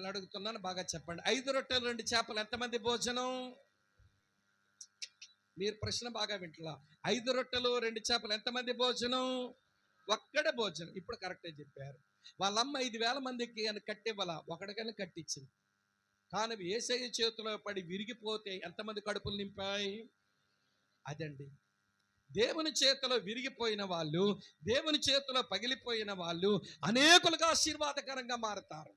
మళ్ళీ అడుగుతున్నాను, బాగా చెప్పండి. 5 రొట్టెలు 2 చేపలు ఎంతమంది భోజనం? మీరు ప్రశ్న బాగా వింటలా. 5 రొట్టెలు 2 చేపలు ఎంతమంది భోజనం? ఒక్కడే భోజనం. ఇప్పుడు కరెక్టే చెప్పారు. వాళ్ళమ్మ 5,000 మందికి అని కట్టివ్వాల, ఒకడికని కట్టించింది. కానీ యేసయ్య చేతిలో పడి విరిగిపోతే ఎంతమంది కడుపులు నింపాయి? అదండి, దేవుని చేతిలో విరిగిపోయిన వాళ్ళు, దేవుని చేతిలో పగిలిపోయిన వాళ్ళు అనేకులుగా ఆశీర్వాదకరంగా మారుతారు.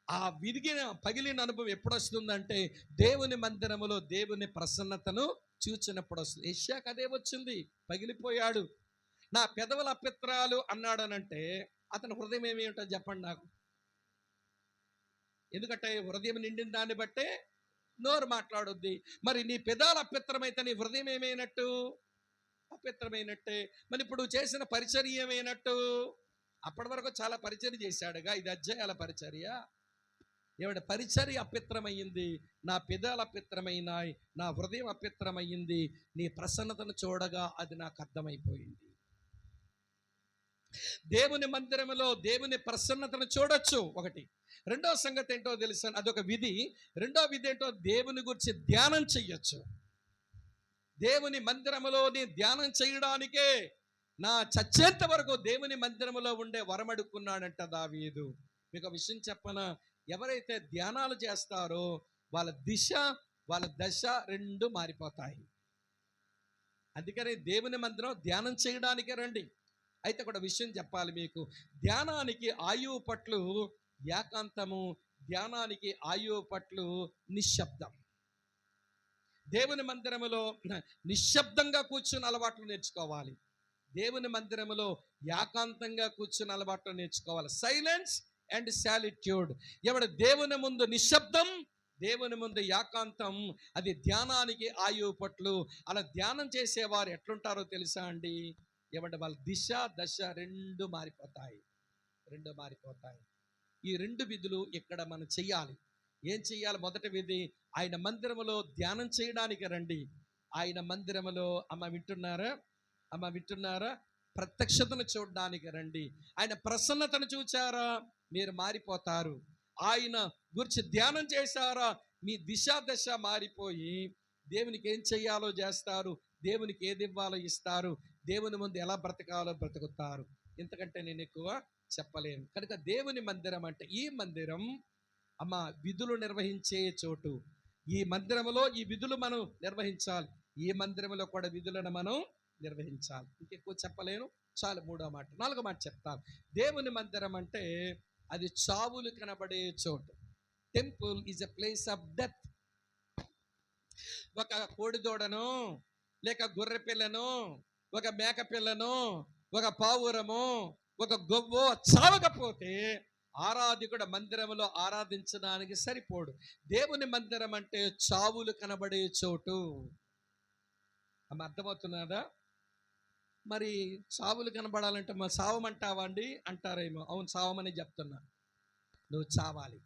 ఆ విరిగిన పగిలిన అనుభవం ఎప్పుడు వస్తుందంటే దేవుని మందిరములో దేవుని ప్రసన్నతను చూచినప్పుడు వస్తుంది. యెషయాకు అదే వచ్చింది, పగిలిపోయాడు. నా పెదవుల అపిత్రాలు అన్నాడనంటే అతని హృదయం ఏమి ఉంటుంది చెప్పండి నాకు. ఎందుకంటే హృదయం నిండిన దాన్ని బట్టే నోరు మాట్లాడుద్ది. మరి నీ పెదాలు అపిత్రమైతే నీ హృదయం ఏమైనట్టు? అపిత్రమైనట్టే. మరి ఇప్పుడు చేసిన పరిచర్య ఏమైనట్టు? అప్పటి వరకు చాలా పరిచర్య చేశాడుగా, 5 అధ్యాయాల పరిచర్య. ఏమిటి పరిచర్య అపిత్రమయ్యింది, నా పెదాలు అపిత్రమైనాయి, నా హృదయం అపిత్రమయ్యింది. నీ ప్రసన్నతను చూడగా అది నాకు అర్థమైపోయింది. దేవుని మందిరములో దేవుని ప్రసన్నతను చూడొచ్చు, ఒకటి. రెండో సంగతి ఏంటో తెలుసా? అదొక విధి. రెండో విధి ఏంటో, దేవుని గురించి ధ్యానం చెయ్యొచ్చు. దేవుని మందిరములోని ధ్యానం చేయడానికే నా చచ్చేంత వరకు దేవుని మందిరములో ఉండే వరమడుకున్నాడంట దావీదు. మీకు ఒక విషయం చెప్పనా? ఎవరైతే ధ్యానాలు చేస్తారో వాళ్ళ దిశ, వాళ్ళ దశ రెండు మారిపోతాయి. అందుకని దేవుని మందిరం ధ్యానం చేయడానికే రండి. అయితే ఒక విషయం చెప్పాలి మీకు. ధ్యానానికి ఆయువు పట్లు ఏకాంతము, ధ్యానానికి ఆయువు పట్లు నిశ్శబ్దం. దేవుని మందిరములో నిశ్శబ్దంగా కూర్చుని అలవాట్లు నేర్చుకోవాలి. దేవుని మందిరములో ఏకాంతంగా కూర్చుని అలవాట్లు నేర్చుకోవాలి. Silence and solitude. ఎవడు దేవుని ముందు నిశ్శబ్దం, దేవుని ముందు ఏకాంతం, అది ధ్యానానికి ఆయువు పట్లు. అలా ధ్యానం చేసేవారు ఎట్లుంటారో తెలుసా అండి? ఎవడ వాళ్ళ దిశ దశ రెండు మారిపోతాయి. ఈ 2 విధులు ఇక్కడ మనం చెయ్యాలి. ఏం చెయ్యాలి? మొదటి విధి, ఆయన మందిరములో ధ్యానం చేయడానికి రండి. ఆయన మందిరములో అమ్మ వింటున్నారా? ప్రత్యక్షతను చూడడానికి రండి. ఆయన ప్రసన్నతను చూచారా, మీరు మారిపోతారు. ఆయన గురించి ధ్యానం చేశారా, మీ దిశ దశ మారిపోయి దేవునికి ఏం చెయ్యాలో చేస్తారు, దేవునికి ఏది ఇవ్వాలో ఇస్తారు, దేవుని ముందు ఎలా బ్రతకాలో బ్రతుకుతారు. ఇంతకంటే నేను ఎక్కువ చెప్పలేను. కనుక దేవుని మందిరం అంటే ఈ మందిరం అమ్మ విధులు నిర్వహించే చోటు. ఈ మందిరంలో ఈ విధులు మనం నిర్వహించాలి. ఈ మందిరంలో కూడా విధులను మనం నిర్వహించాలి. ఇంకెక్కువ చెప్పలేను, చాలు. 3వ మాట. 4వ మాట చెప్తాను. దేవుని మందిరం అంటే అది చావులు కనబడే చోటు. Temple is a place of death. ఒక కోడిదోడను, లేక గొర్రె పిల్లను, ఒక మేక పిల్లను, ఒక పావురము, ఒక గొవ్వో చావకపోతే ఆరాధికుడు మందిరంలో ఆరాధించడానికి సరిపోడు. దేవుని మందిరం అంటే చావులు కనబడే చోటు. అమ్మ అర్థమవుతున్నదా? మరి చావులు కనబడాలంటే మరి చావమంటావా అండి అంటారేమో. అవును, చావమని చెప్తున్నా. నువ్వు చావాలి.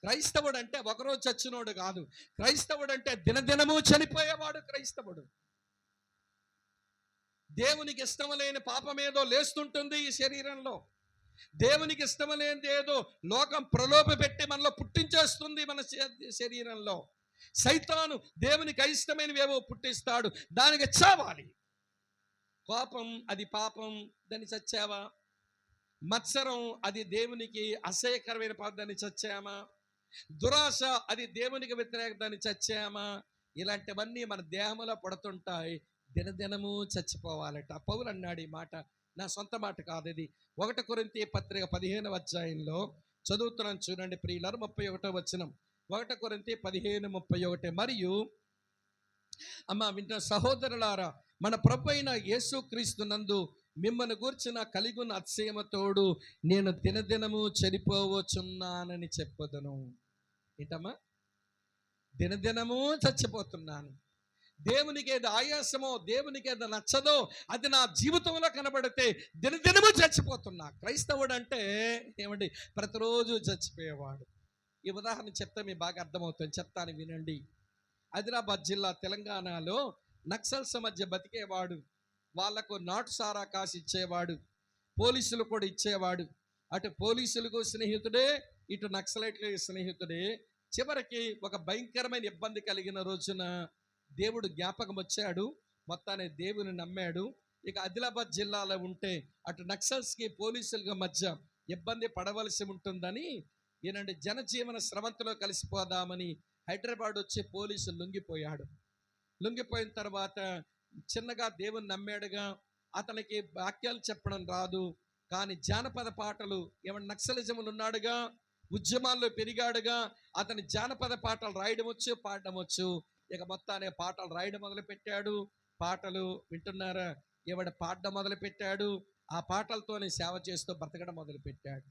క్రైస్తవుడు అంటే ఒకరోజు చచ్చినోడు కాదు. క్రైస్తవుడు అంటే దినదినము చనిపోయేవాడు క్రైస్తవుడు. దేవునికి ఇష్టం లేని పాపం ఏదో లేస్తుంటుంది ఈ శరీరంలో. దేవునికి ఇష్టం లేనిది ఏదో లోకం ప్రలోభ పెట్టి మనలో పుట్టించేస్తుంది మన శరీరంలో. సైతాను దేవునికి అయిష్టమైనవి ఏవో పుట్టిస్తాడు, దానికి చావాలి. కోపం అది పాపం, దాన్ని చచ్చావా? మత్సరం అది దేవునికి అసహ్యకరమైన దాన్ని చచ్చామా? దురాశ అది దేవునికి వ్యతిరేక దాన్ని చచ్చామా? ఇలాంటివన్నీ మన దేహంలో పడుతుంటాయి. దినదినము చచ్చిపోవాలట. పౌలు అన్నాడు ఈ మాట, నా సొంత మాట కాదు ఇది. 1 కొరింథీ పత్రిక 15వ అధ్యాయంలో చదువుతున్నాను చూడండి ప్రియులారు. 31వ వచనం. 1 కొరింథీ 15:31. మరియు అమ్మ వింటున్న సహోదరులారా, మన ప్రభు అయిన యేసుక్రీస్తు నందు మిమ్మల్ని గూర్చిన కలిగున్న అతిశయముతోడు నేను దినదినము చనిపోవచ్చున్నానని చెప్పదను. ఏంటమ్మా? దినదినము చచ్చిపోతున్నాను. దేవునికి ఏది ఆయాసమో, దేవునికి ఏది నచ్చదో అది నా జీవితంలో కనబడితే దినదినము చచ్చిపోతున్నా. క్రైస్తవుడు అంటే ఏమండి? ప్రతిరోజు చచ్చిపోయేవాడు. ఈ ఉదాహరణ చెప్తే మీకు బాగా అర్థమవుతుంది, చెప్తాను వినండి. ఆదిలాబాద్ జిల్లా తెలంగాణలో నక్సల్స్ మధ్య బతికేవాడు. వాళ్లకు నాటు సారా కాసి ఇచ్చేవాడు, పోలీసులు కూడా ఇచ్చేవాడు. అటు పోలీసులకు స్నేహితుడే, ఇటు నక్సలైట్లకు స్నేహితుడే. చివరికి ఒక భయంకరమైన ఇబ్బంది కలిగిన రోజున దేవుడు జ్ఞాపకం వచ్చాడు. మొత్తాన్ని దేవుని నమ్మాడు. ఇక ఆదిలాబాద్ జిల్లాలో ఉంటే అటు నక్సల్స్కి పోలీసులకు మధ్య ఇబ్బంది పడవలసి ఉంటుందని ఈయనండి జనజీవన స్రవంతిలో కలిసిపోదామని హైదరాబాద్ వచ్చి పోలీసులు లొంగిపోయాడు. లొంగిపోయిన తర్వాత చిన్నగా దేవుని నమ్మాడుగా. అతనికి వాక్యాలు చెప్పడం రాదు, కానీ జానపద పాటలు ఏమన్నా నక్సలిజములు ఉన్నాడుగా, ఉద్యమాల్లో పెరిగాడుగా. అతని జానపద పాటలు రాయడం వచ్చు, పాడడం వచ్చు. ఇక మొత్తాన్ని పాటలు రాయడం మొదలుపెట్టాడు. పాటలు వింటున్నారా? ఎవడ పాడడం మొదలుపెట్టాడు. ఆ పాటలతోనే సేవ చేస్తూ బ్రతకడం మొదలుపెట్టాడు.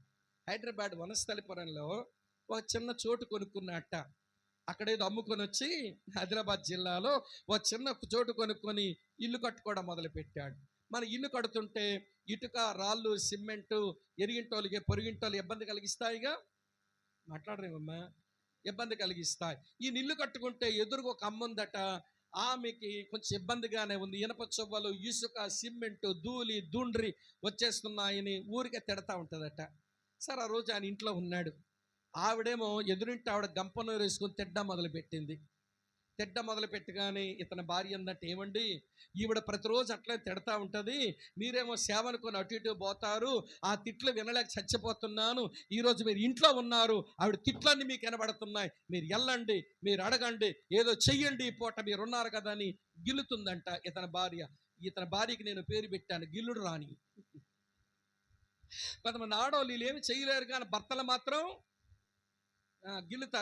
హైదరాబాద్ వనస్థలిపురంలో ఒక చిన్న చోటు కొనుక్కున్నట్ట. అక్కడేదో అమ్ముకొని వచ్చి ఆదిలాబాద్ జిల్లాలో ఒక చిన్న చోటు కొనుక్కొని ఇల్లు కట్టుకోవడం మొదలుపెట్టాడు. మన ఇల్లు కడుతుంటే ఇటుక, రాళ్ళు, సిమెంటు ఎరిగింటోళ్ళకి పొరిగింటోళ్ళు ఇబ్బంది కలిగిస్తాయిగా. మాట్లాడరేమమ్మా? ఇబ్బంది కలిగిస్తాయి. ఈ ఇల్లు కట్టుకుంటే ఎదురుగా ఒక అమ్మ ఉందట. ఆమెకి కొంచెం ఇబ్బందిగానే ఉంది. ఇనప చువ్వలు, ఇసుక, సిమెంటు, ధూళి, దుండ్రి వచ్చేస్తున్నాయని ఊరికే తిడతా ఉంటుందట. సరే, ఆ రోజు ఆయన ఇంట్లో ఉన్నాడు. ఆవిడేమో ఎదురింటి ఆవిడ గంపనూరు వేసుకొని తిడ్డం మొదలుపెట్టింది. తిడ్డ మొదలుపెట్టగానే ఇతని భార్య అందంటే, ఏమండి ఈవిడ ప్రతిరోజు అట్లే తిడతా ఉంటుంది, మీరేమో సేవనుకొని అటు ఇటు పోతారు, ఆ తిట్లు వినలేక చచ్చిపోతున్నాను. ఈరోజు మీరు ఇంట్లో ఉన్నారు, ఆవిడ తిట్లన్నీ మీకు వినబడుతున్నాయి, మీరు వెళ్ళండి, మీరు అడగండి, ఏదో చెయ్యండి, ఈ పూట మీరు ఉన్నారు కదా అని గిల్లుతుందంట ఇతని భార్య. ఇతని భార్యకి నేను పేరు పెట్టాను గిల్లుడు రాణి. కొంతమంది ఆడవాళ్ళు వీళ్ళు ఏమి చేయలేరు, కానీ భర్తలు మాత్రం గిల్లుతారు.